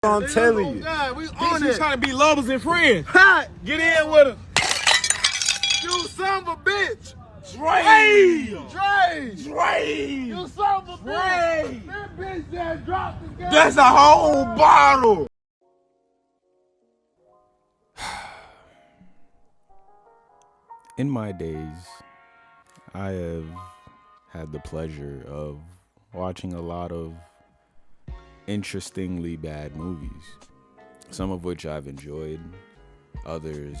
I'm telling you. God, we Bitch, on you it. trying to be lovers and friends. Hot. Get in with her. You son of a bitch. Dre! Dre. You son of a bitch. That bitch just dropped the gas. That's a whole bottle. In my days, I have had the pleasure of watching a lot of interestingly bad movies, some of which I've enjoyed, others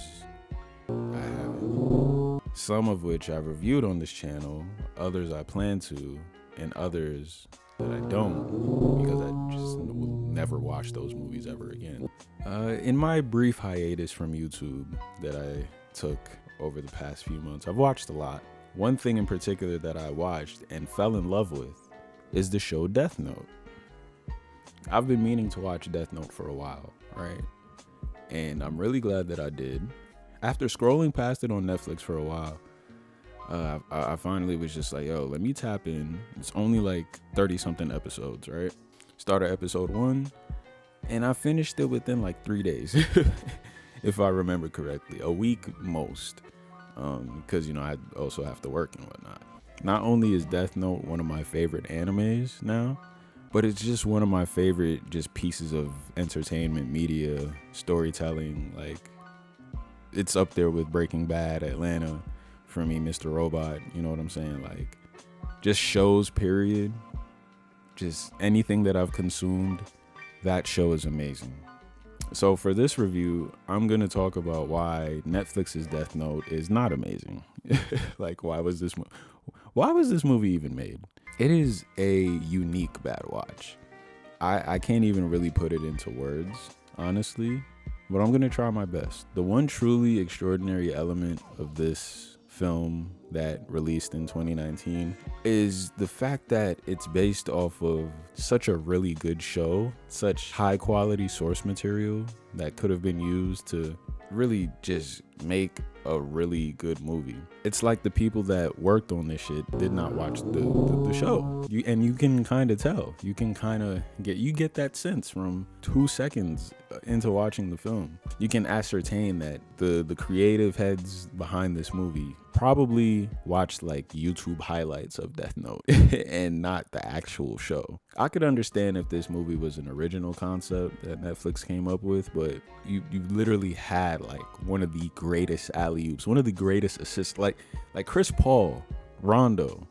I haven't. Some of which I've reviewed on this channel, others I plan to, and others that I don't, because I just will never watch those movies ever again. In my brief hiatus from YouTube that I took over the past few months, I've watched a lot. One thing in particular that I watched and fell in love with is the show Death Note. I've been meaning to watch Death Note for a while, right? And I'm really glad that I did. After scrolling past it on Netflix for a while, I finally was just like, yo, let me tap in. It's only like 30 something episodes, right? Started episode 1 and I finished it within like 3 days, if I remember correctly, a week most, because, you know, I also have to work and whatnot. Not only is Death Note one of my favorite animes now, but it's just one of my favorite just pieces of entertainment, media, storytelling. Like, it's up there with Breaking Bad, Atlanta, for me, Mr. Robot, you know what I'm saying? Like, just shows, period. Just anything that I've consumed, that show is amazing. So for this review, I'm going to talk about why Netflix's Death Note is not amazing. Like, why was this movie even made? It is a unique bad watch. I can't even really put it into words, honestly, but I'm going to try my best. The one truly extraordinary element of this film that released in 2019 is the fact that it's based off of such a really good show, such high quality source material that could have been used to really just make a really good movie. It's like the people that worked on this shit did not watch the show. You can kind of tell. You can kind of get that sense from 2 seconds into watching the film. You can ascertain that the creative heads behind this movie probably watched like YouTube highlights of Death Note and not the actual show. I could understand if this movie was an original concept that Netflix came up with, but you literally had like one of the greatest alley-oops, one of the greatest assists, like Chris Paul, Rondo,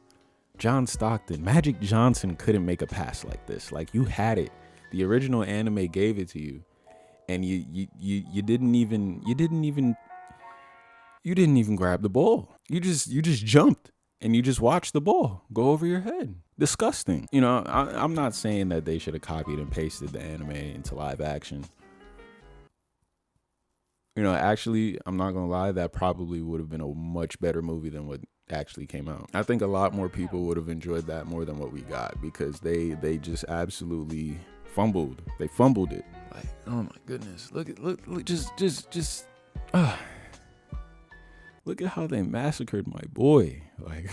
John Stockton, Magic Johnson couldn't make a pass like this. Like, you had it. The original anime gave it to you, and you didn't even grab the ball. You just jumped and you just watched the ball go over your head. Disgusting. You know, I'm not saying that they should have copied and pasted the anime into live action. You know, actually, I'm not gonna lie, that probably would have been a much better movie than what actually came out. I think a lot more people would have enjoyed that more than what we got, because they just absolutely fumbled. They fumbled it. Like, oh my goodness, look, just look at how they massacred my boy. Like,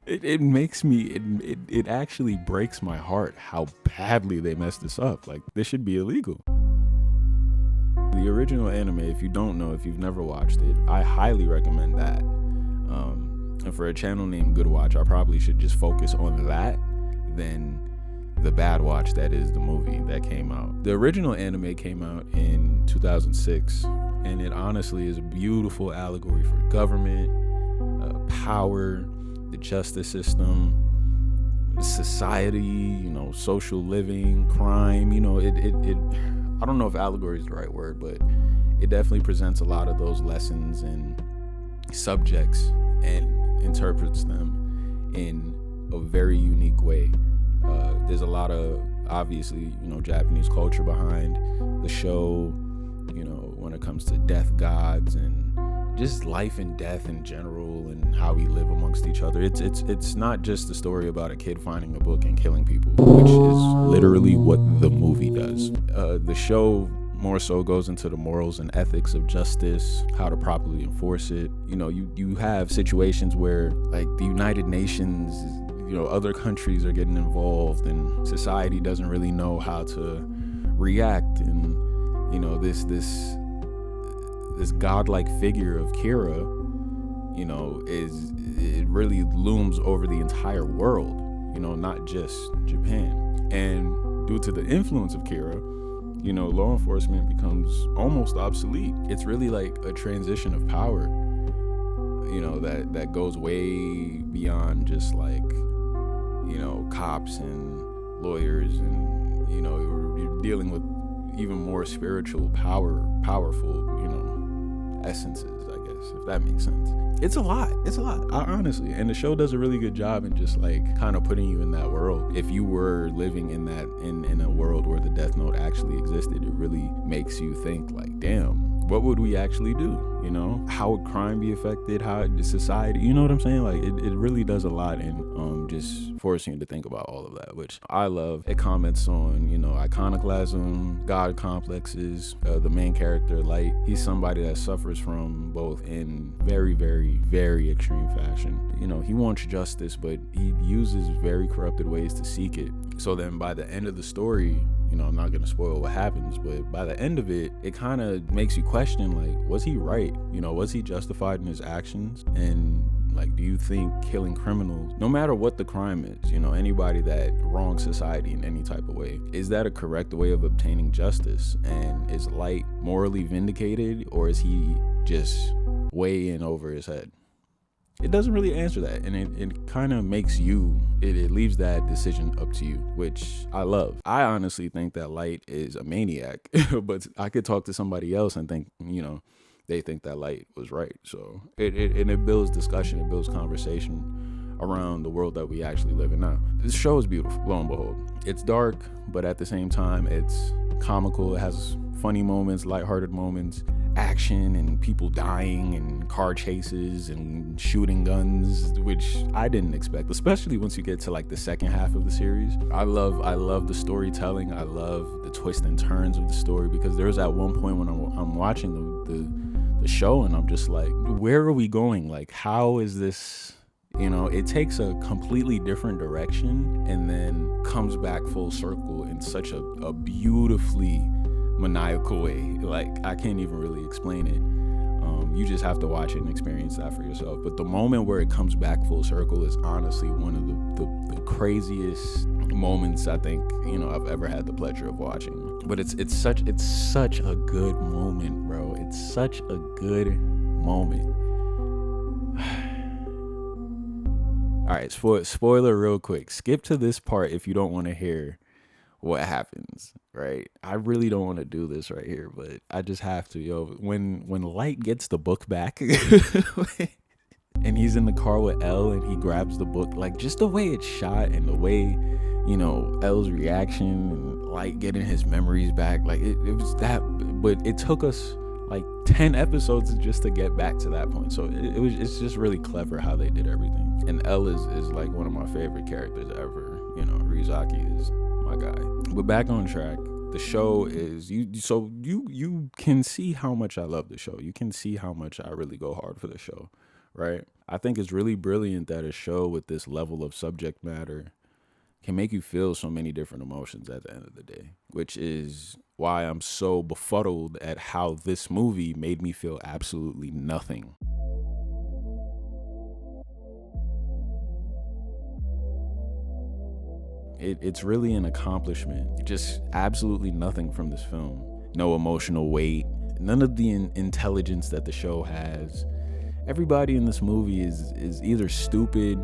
it makes me, it actually breaks my heart how badly they messed this up. Like, this should be illegal. The original anime, if you don't know, if you've never watched it, I highly recommend that. And for a channel named Good Watch, I probably should just focus on that than the bad watch that is the movie that came out. The original anime came out in 2006, and it honestly is a beautiful allegory for government, power, the justice system, society, you know, social living, crime. You know, it I don't know if allegory is the right word, but it definitely presents a lot of those lessons and subjects and interprets them in a very unique way. There's a lot of, obviously, you know, Japanese culture behind the show, you know, when it comes to death gods and just life and death in general and how we live amongst each other. It's not just a story about a kid finding a book and killing people, which is literally what the movie does. The show more so goes into the morals and ethics of justice, how to properly enforce it. You know, you have situations where, like, the United Nations, other countries are getting involved and society doesn't really know how to react. And, this godlike figure of Kira, it really looms over the entire world, not just Japan. And due to the influence of Kira, law enforcement becomes almost obsolete. It's really like a transition of power, that goes way beyond just like, cops and lawyers, and, you're dealing with even more spiritual powerful, essences, I guess, if that makes sense. It's a lot. Honestly. And the show does a really good job in just like kind of putting you in that world. If you were living in that, in a world where the Death Note actually existed, it really makes you think like, damn, what would we actually do? How would crime be affected? How would society, you know what I'm saying? Like it really does a lot in just forcing you to think about all of that, which I love. It comments on, iconoclasm, God complexes. The main character, Light, he's somebody that suffers from both in very, very, very extreme fashion. He wants justice, but he uses very corrupted ways to seek it. So then by the end of the story, I'm not going to spoil what happens, but by the end of it, it kind of makes you question, like, was he right? Was he justified in his actions? And like, do you think killing criminals, no matter what the crime is, anybody that wrongs society in any type of way, is that a correct way of obtaining justice? And is Light morally vindicated, or is he just way in over his head? It doesn't really answer that, and it kind of makes you, it leaves that decision up to you, which I love. I honestly think that Light is a maniac, but I could talk to somebody else and think, they think that Light was right. So it builds discussion, it builds conversation around the world that we actually live in now. This show is beautiful, lo and behold. It's dark, but at the same time, it's comical. It has funny moments, lighthearted moments, action and people dying and car chases and shooting guns, which I didn't expect, especially once you get to like the second half of the series. I love the storytelling. I love the twists and turns of the story, because there's at one point when I'm watching the show and I'm just like, where are we going? Like, how is this? It takes a completely different direction and then comes back full circle in such a beautifully maniacal way. Like, I can't even really explain it. You just have to watch it and experience that for yourself. But the moment where it comes back full circle is honestly one of the craziest moments I think I've ever had the pleasure of watching. But it's such a good moment, bro. It's such a good moment. All right, spoiler real quick. Skip to this part if you don't want to hear what happens, right? I really don't want to do this right here, but I just have to. When Light gets the book back and he's in the car with Elle and he grabs the book, like just the way it's shot and the way, Elle's reaction and Light getting his memories back, like it was that, but it took us like 10 episodes just to get back to that point. So it's just really clever how they did everything. And Elle is like one of my favorite characters ever. Rizaki is my guy. But back on track, the show is you can see how much I love the show. You can see how much I really go hard for the show, right? I think it's really brilliant that a show with this level of subject matter can make you feel so many different emotions at the end of the day, which is why I'm so befuddled at how this movie made me feel absolutely nothing. It's really an accomplishment. Just absolutely nothing from this film. No emotional weight, none of the intelligence that the show has. Everybody in this movie is either stupid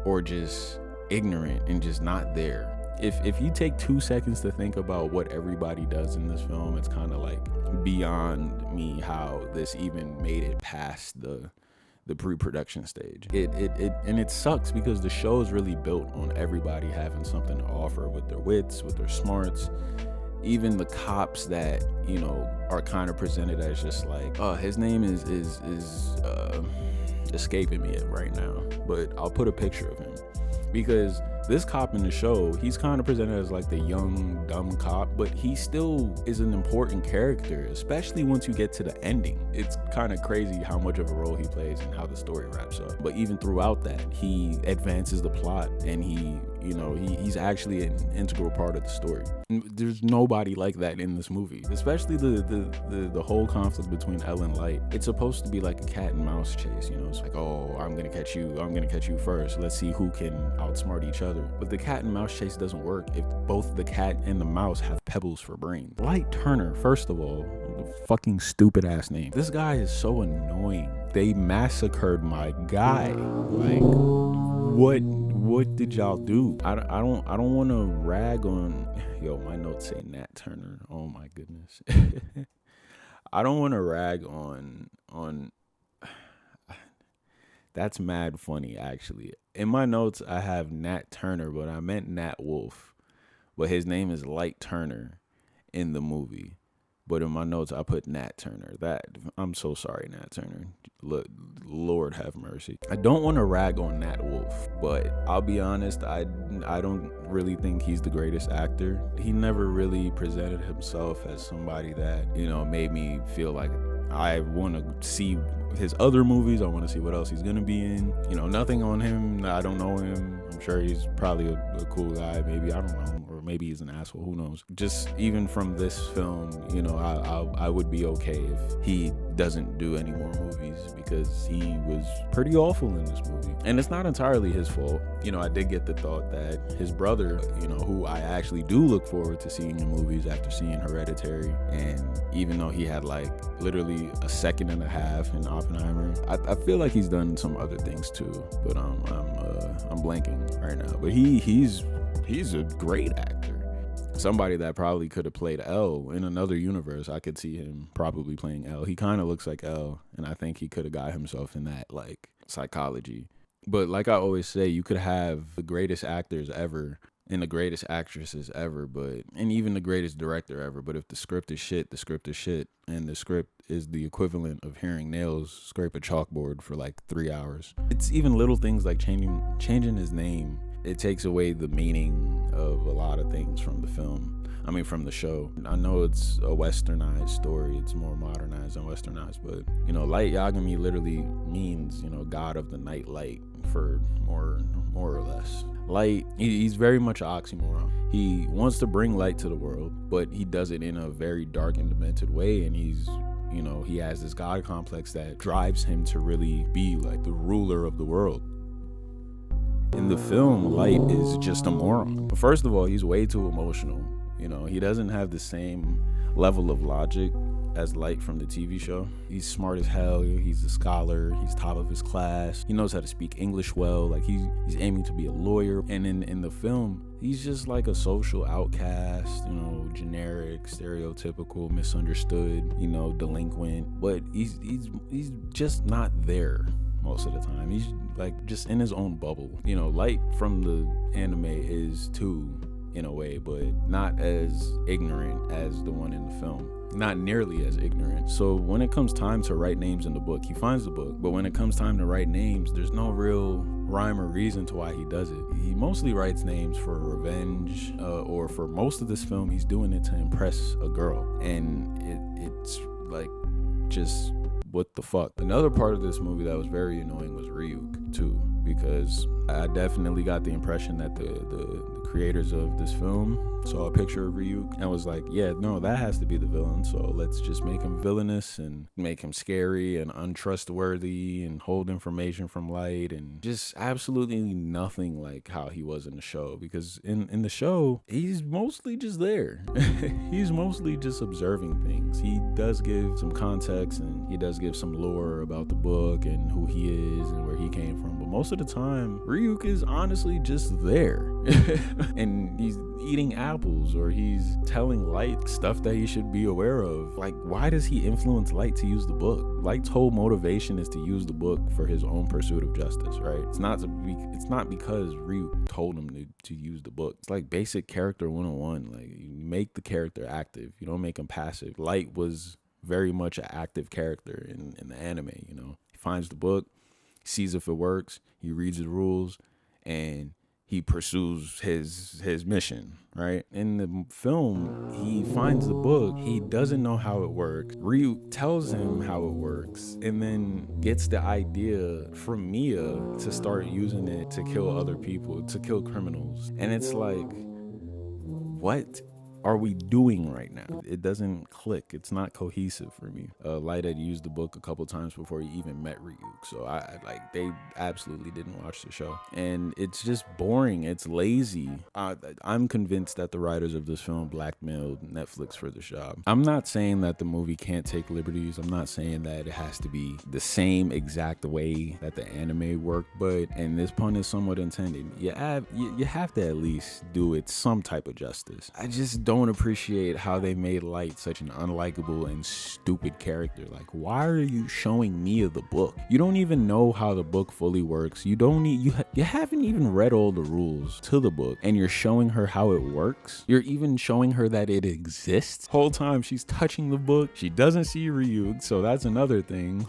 or just ignorant and just not there. If you take 2 seconds to think about what everybody does in this film, it's kind of like beyond me how this even made it past the pre-production stage. It sucks because the show is really built on everybody having something to offer with their wits, with their smarts. Even the cops that, are kind of presented as just like, oh, his name is escaping me right now, but I'll put a picture of him, because This cop in the show, he's kind of presented as like the young, dumb cop, but he still is an important character, especially once you get to the ending. It's kind of crazy how much of a role he plays and how the story wraps up. But even throughout that, he advances the plot, and he's actually an integral part of the story. There's nobody like that in this movie, especially the whole conflict between Elle and Light. It's supposed to be like a cat and mouse chase, it's like, oh, I'm gonna catch you first, let's see who can outsmart each other. But the cat and mouse chase doesn't work if both the cat and the mouse have pebbles for brains. Light Turner, first of all, the fucking stupid ass name. This guy is so annoying. They massacred my guy. Like, what did y'all do? I don't want to rag on. Yo, my notes say Nat Turner. Oh my goodness. I don't want to rag on. That's mad funny, actually. In my notes, I have Nat Turner, but I meant Nat Wolff. But his name is Light Turner in the movie. But in my notes, I put Nat Turner. I'm so sorry, Nat Turner. Look, Lord have mercy. I don't want to rag on Nat Wolff, but I'll be honest, I don't really think he's the greatest actor. He never really presented himself as somebody that, made me feel like I want to see his other movies. I want to see what else he's going to be in. Nothing on him. I don't know him. I'm sure he's probably a cool guy. Maybe, I don't know. Or maybe he's an asshole. Who knows? Just even from this film, I would be okay if he doesn't do any more movies, because he was pretty awful in this movie. And it's not entirely his fault. I did get the thought that his brother, who I actually do look forward to seeing in movies after seeing Hereditary, and even though he had like literally a second and a half in Oppenheimer, I feel like he's done some other things too, but I'm blanking right now. But he's a great actor. Somebody that probably could have played Elle in another universe. I could see him probably playing Elle. He kind of looks like Elle, and I think he could have got himself in that like psychology. But like I always say, you could have the greatest actors ever and the greatest actresses ever, and even the greatest director ever. But if the script is shit, the script is shit. And the script is the equivalent of hearing nails scrape a chalkboard for like 3 hours. It's even little things like changing his name. It takes away the meaning of a lot of things from the film. From the show. I know it's a westernized story. It's more modernized than westernized, but Light Yagami literally means, God of the night light, for more or less. Light, he's very much an oxymoron. He wants to bring light to the world, but he does it in a very dark and demented way, and he has this God complex that drives him to really be like the ruler of the world. In the film, Light is just a moron. But first of all, he's way too emotional. He doesn't have the same level of logic as Light from the TV show. He's smart as hell. He's a scholar. He's top of his class. He knows how to speak English well. Like he's aiming to be a lawyer. And in the film, he's just like a social outcast, generic, stereotypical, misunderstood, delinquent. But he's just not there most of the time. He's like just in his own bubble. Light from the anime is too, in a way, but not as ignorant as the one in the film. Not nearly as ignorant. So when it comes time to write names in the book, he finds the book. But when it comes time to write names, there's no real rhyme or reason to why he does it. He mostly writes names for revenge, or for most of this film, he's doing it to impress a girl. And it's like, just what the fuck. Another part of this movie that was very annoying was Ryuk too, because I definitely got the impression that the creators of this film saw a picture of Ryuk and was like, yeah, no, that has to be the villain, so let's just make him villainous and make him scary and untrustworthy and hold information from Light, and just absolutely nothing like how he was in the show. Because in the show, he's mostly just there. He's mostly just observing things. He does give some context and he does give some lore about the book and who he is and where he came from, but most of the time Ryuk is honestly just there. And he's eating apples, or he's telling Light stuff that he should be aware of. Like, why does he influence Light to use the book? Light's whole motivation is to use the book for his own pursuit of justice, right? It's not because Ryuk told him to use the book. It's like basic character 101. Like, you make the character active, you don't make him passive. Light was very much an active character in the anime. He finds the book, sees if it works, he reads the rules, and he pursues his mission, right? In the film, he finds the book. He doesn't know how it works. Ryu tells him how it works and then gets the idea from Mia to start using it to kill other people, to kill criminals. And it's like, what are we doing right now? It doesn't click. It's not cohesive for me. Light had used the book a couple times before he even met Ryuk, so they absolutely didn't watch the show, and it's just boring. It's lazy. I'm convinced that the writers of this film blackmailed Netflix for the job. I'm not saying that the movie can't take liberties. I'm not saying that it has to be the same exact way that the anime worked, but, and this pun is somewhat intended, you have to at least do it some type of justice. I just don't appreciate how they made Light such an unlikable and stupid character. Like, why are you showing Mia the book? You don't even know how the book fully works. You haven't even read all the rules to the book, and you're showing her how it works. You're even showing her that it exists. Whole time she's touching the book, she doesn't see Ryuk, so that's another thing.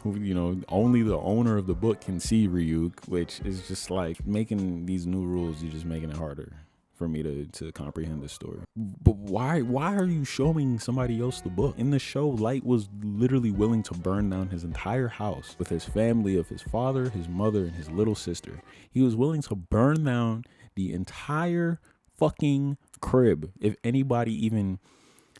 Only the owner of the book can see Ryuk, which is just like making these new rules. You're just making it harder for me to comprehend this story. But why are you showing somebody else the book? In the show, Light was literally willing to burn down his entire house with his family of his father, his mother, and his little sister. He was willing to burn down the entire fucking crib if anybody even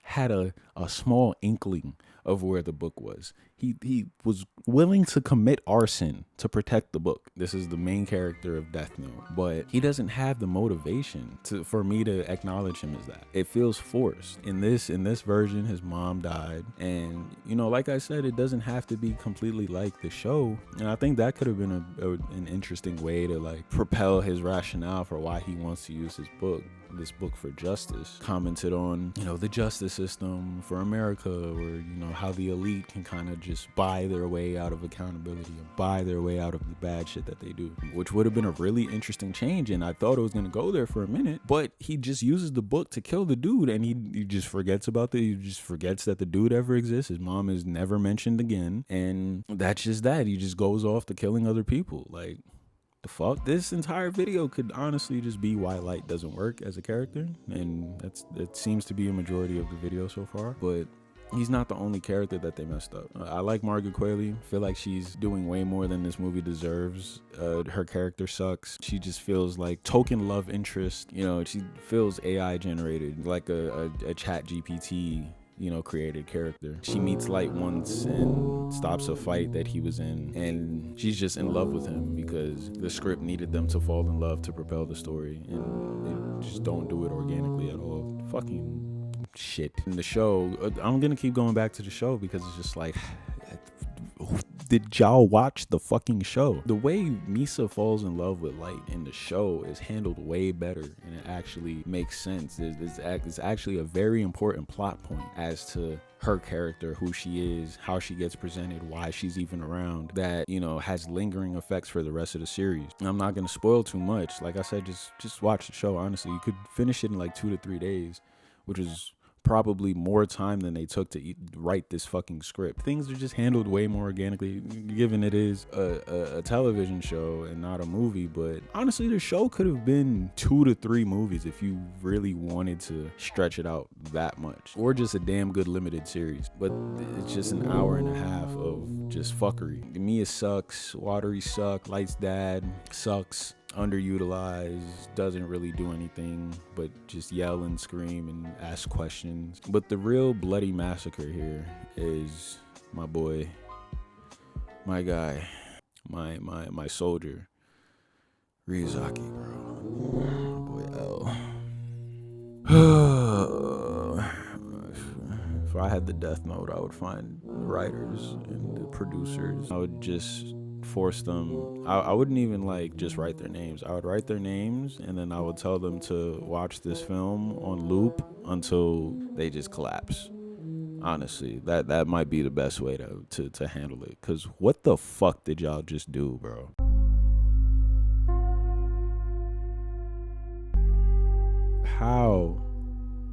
had a small inkling of where the book was. He was willing to commit arson to protect the book. This is the main character of Death Note, but he doesn't have the motivation for me to acknowledge him as that. It feels forced. In this version, his mom died, and like I said, it doesn't have to be completely like the show. And I think that could have been an interesting way to like propel his rationale for why he wants to use this book for justice. Commented on the justice system for America, or how the elite can kind of just buy their way out of accountability and buy their way out of the bad shit that they do, which would have been a really interesting change. And I thought it was going to go there for a minute, but he just uses the book to kill the dude, and he just forgets that the dude ever exists. His mom is never mentioned again, and that's just that. He just goes off to killing other people. Like, the fuck? This entire video could honestly just be why Light doesn't work as a character, and it seems to be a majority of the video so far. But he's not the only character that they messed up. I like Margaret Qualley. Feel like she's doing way more than this movie deserves. Her character sucks. She just feels like token love interest. She feels AI generated, like a chat GPT created character. She meets Light once and stops a fight that he was in, and she's just in love with him because the script needed them to fall in love to propel the story, and they just don't do it organically at all. Fucking shit. In the show, I'm gonna keep going back to the show because it's just like, did y'all watch the fucking show? The way Misa falls in love with Light in the show is handled way better, and it actually makes sense. It's actually a very important plot point as to her character, who she is, how she gets presented, why she's even around, that has lingering effects for the rest of the series. I'm not gonna spoil too much. Like I said, just watch the show. Honestly, you could finish it in like 2 to 3 days, which is probably more time than they took to write this fucking script. Things are just handled way more organically, given it is a television show and not a movie. But honestly, the show could have been 2 to 3 movies if you really wanted to stretch it out that much, or just a damn good limited series. But it's just an hour and a half of just fuckery. Mia sucks, Watery suck, Light's dad sucks, underutilized, doesn't really do anything but just yell and scream and ask questions. But the real bloody massacre here is my boy, my guy, my soldier, Ryuzaki, bro. My boy L. If I had the Death Note, I would find the writers and the producers. I would just force them. I wouldn't even like just write their names. I would write their names, and then I would tell them to watch this film on loop until they just collapse. Honestly, that might be the best way to handle it. Cause what the fuck did y'all just do, bro?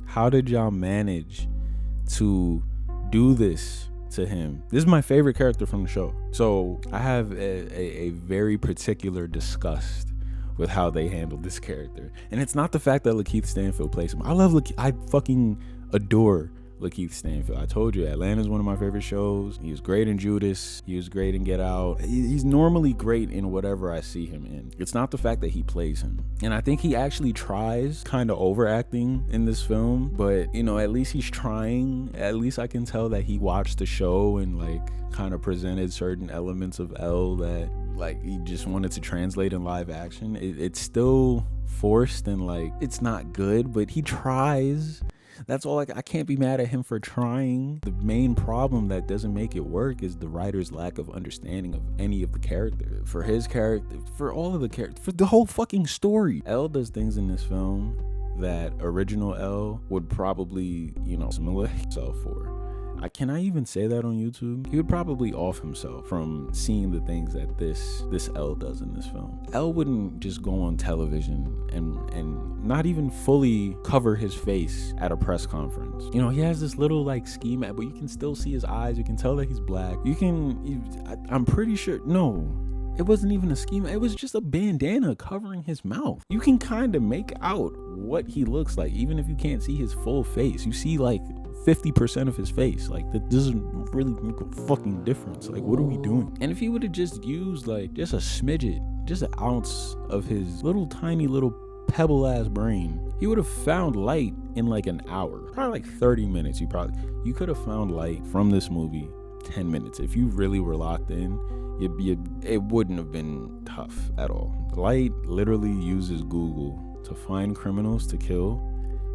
How did y'all manage to do this to him? This is my favorite character from the show. So I have a very particular disgust with how they handled this character. And it's not the fact that Lakeith Stanfield plays him. I fucking adore Lakeith Stanfield. I told you, Atlanta's one of my favorite shows. He was great in Judas. He was great in Get Out. He's normally great in whatever I see him in. It's not the fact that he plays him. And I think he actually tries kind of overacting in this film, but you know, at least he's trying. At least I can tell that he watched the show and like kind of presented certain elements of Elle that like he just wanted to translate in live action. It's still forced and like it's not good, but he tries. That's all. I can't be mad at him for trying. The main problem that doesn't make it work is the writer's lack of understanding of any of the character. For his character, for all of the characters, for the whole fucking story. Elle does things in this film that original Elle would probably, you know, similar himself for. Can I even say that on YouTube? He would probably off himself from seeing the things that this Elle does in this film. Elle wouldn't just go on television and not even fully cover his face at a press conference. You know, he has this little like ski mask, but you can still see his eyes. You can tell that he's black. I'm pretty sure, no, it wasn't even a ski mask. It was just a bandana covering his mouth. You can kind of make out what he looks like, even if you can't see his full face. You see like 50% of his face. Like, that doesn't really make a fucking difference. Like, what are we doing? And if he would have just used like just a smidget, just an ounce of his little tiny little pebble ass brain, he would have found light in like an hour, probably like 30 minutes. You could have found light from this movie 10 minutes if you really were locked in. It wouldn't have been tough at all. Light literally uses Google to find criminals to kill.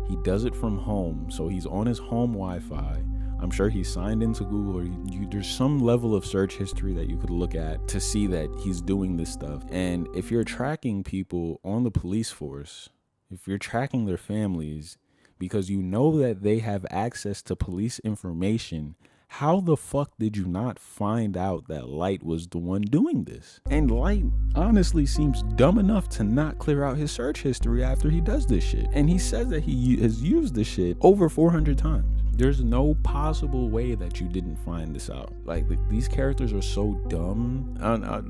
He does it from home, so he's on his home Wi-Fi. I'm sure he's signed into Google, or there's some level of search history that you could look at to see that he's doing this stuff. And if you're tracking people on the police force, if you're tracking their families, because you know that they have access to police information, how the fuck did you not find out that Light was the one doing this? And Light honestly seems dumb enough to not clear out his search history after he does this shit. And he says that he has used this shit over 400 times. There's no possible way that you didn't find this out. Like, these characters are so dumb.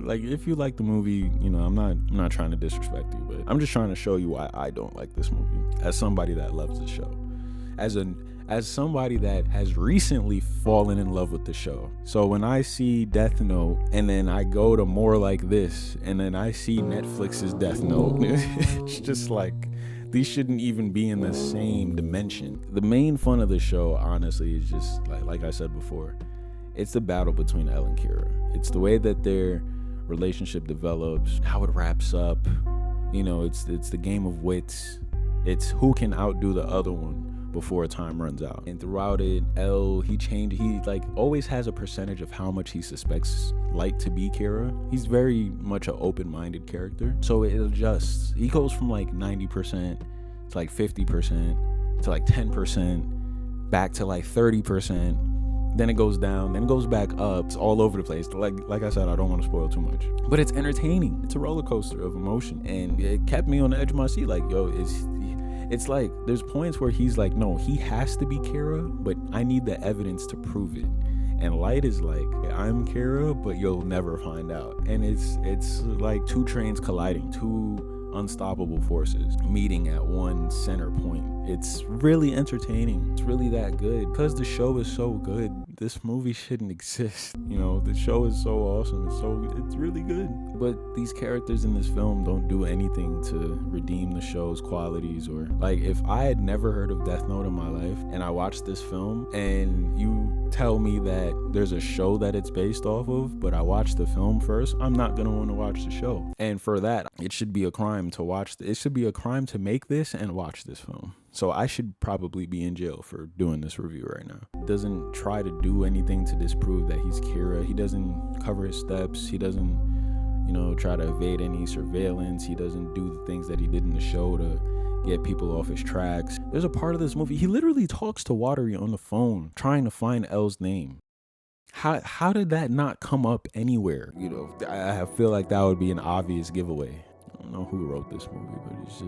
Like, if you like the movie, you know, I'm not trying to disrespect you, but I'm just trying to show you why I don't like this movie as somebody that loves the show. As somebody that has recently fallen in love with the show. So when I see Death Note and then I go to More Like This and then I see Netflix's Death Note, it's just like, these shouldn't even be in the same dimension. The main fun of the show, honestly, is just like I said before, it's the battle between Elle and Kira. It's the way that their relationship develops, how it wraps up. You know, it's the game of wits. It's who can outdo the other one before time runs out. And throughout it, Elle, he like always has a percentage of how much he suspects Light to be Kira. He's very much an open-minded character, so it adjusts. He goes from like 90% to like 50% to like 10% back to like 30%. Then it goes down, then it goes back up. It's all over the place. Like I said, I don't want to spoil too much, but it's entertaining. It's a roller coaster of emotion, and it kept me on the edge of my seat. Like, yo, it's like there's points where he's like, no, he has to be Kira, but I need the evidence to prove it. And Light is like, I'm Kira, but you'll never find out. And it's like two trains colliding, two unstoppable forces meeting at one center point. It's really entertaining. It's really that good. Because the show is so good, this movie shouldn't exist. You know, the show is so awesome. It's really good. But these characters in this film don't do anything to redeem the show's qualities. Or like, if I had never heard of Death Note in my life and I watched this film and you tell me that there's a show that it's based off of, but I watched the film first, I'm not gonna want to watch the show. And for that, it should be a crime to watch. It should be a crime to make this and watch this film. So I should probably be in jail for doing this review right now. Doesn't try to do anything to disprove that he's Kira. He doesn't cover his steps. He doesn't, you know, try to evade any surveillance. He doesn't do the things that he did in the show to get people off his tracks. There's a part of this movie, he literally talks to Watery on the phone trying to find Elle's name. How did that not come up anywhere? You know, I feel like that would be an obvious giveaway. I don't know who wrote this movie, but it's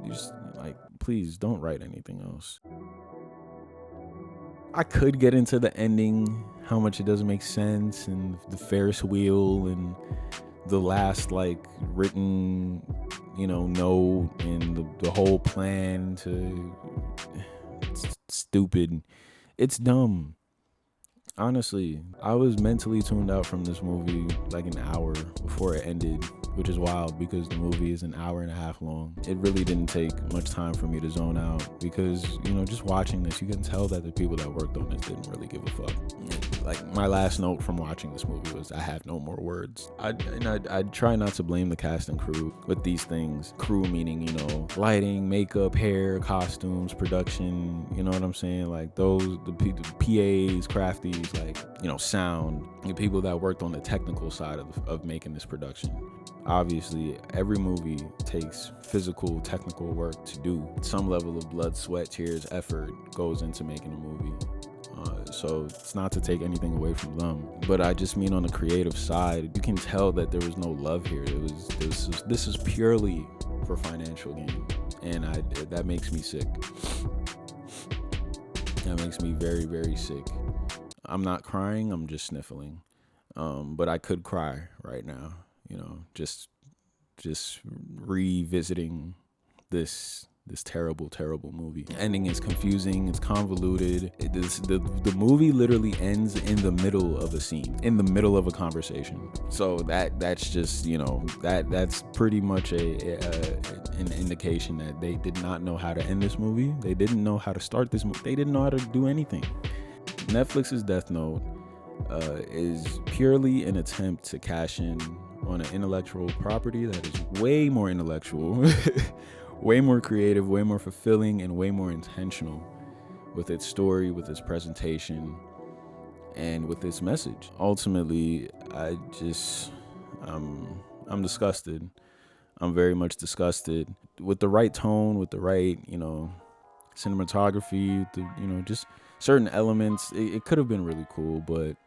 just like, please don't write anything else. I could get into the ending, how much it doesn't make sense, and the Ferris wheel, and the last like written know, and the whole plan to, it's stupid. It's dumb. Honestly, I was mentally tuned out from this movie like an hour before it ended, which is wild because the movie is an hour and a half long. It really didn't take much time for me to zone out because, just watching this, you can tell that the people that worked on this didn't really give a fuck. Like, my last note from watching this movie was, I have no more words. I try not to blame the cast and crew with these things. Crew meaning, lighting, makeup, hair, costumes, production, you know what I'm saying? Like the PAs, crafties, like, sound, the people that worked on the technical side of making this production. Obviously, every movie takes physical, technical work to do. Some level of blood, sweat, tears, effort goes into making a movie. So it's not to take anything away from them, but I just mean on the creative side, you can tell that there was no love here. This is purely for financial gain, and that makes me sick. That makes me very, very sick. I'm not crying, I'm just sniffling. But I could cry right now, just revisiting this terrible, terrible movie. The ending is confusing, it's convoluted. The movie literally ends in the middle of a scene, in the middle of a conversation. So that's just, that's pretty much an indication that they did not know how to end this movie. They didn't know how to start this movie. They didn't know how to do anything. Netflix's Death Note is purely an attempt to cash in on an intellectual property that is way more intellectual, way more creative, way more fulfilling, and way more intentional with its story, with its presentation, and with its message. Ultimately, I'm disgusted. I'm very much disgusted. With the right tone, with the right, cinematography, just certain elements, it could have been really cool, but,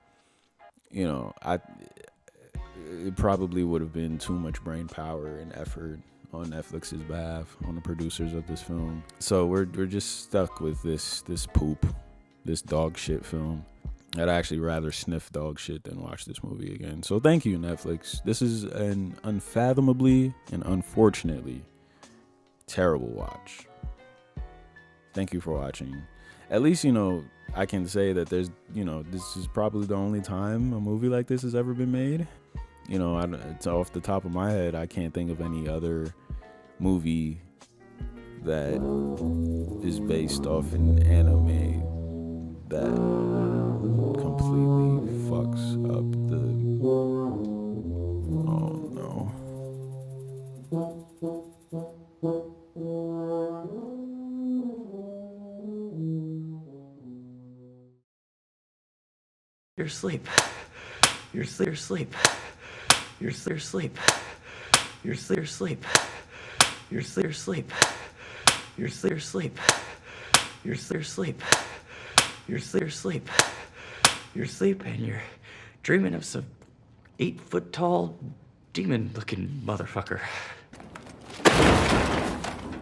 it probably would have been too much brain power and effort on Netflix's behalf, on the producers of this film. So we're just stuck with this poop, this dog shit film. I'd actually rather sniff dog shit than watch this movie again. So thank you, Netflix. This is an unfathomably and unfortunately terrible watch. Thank you for watching. At least, I can say that there's, this is probably the only time a movie like this has ever been made. It's off the top of my head, I can't think of any other movie that is based off an anime that completely fucks up the... Oh no. You're asleep. You're asleep. You're asleep. You're asleep. You're asleep. You're asleep. You're asleep. You're asleep. You're asleep, and you're dreaming of some 8-foot tall demon-looking motherfucker.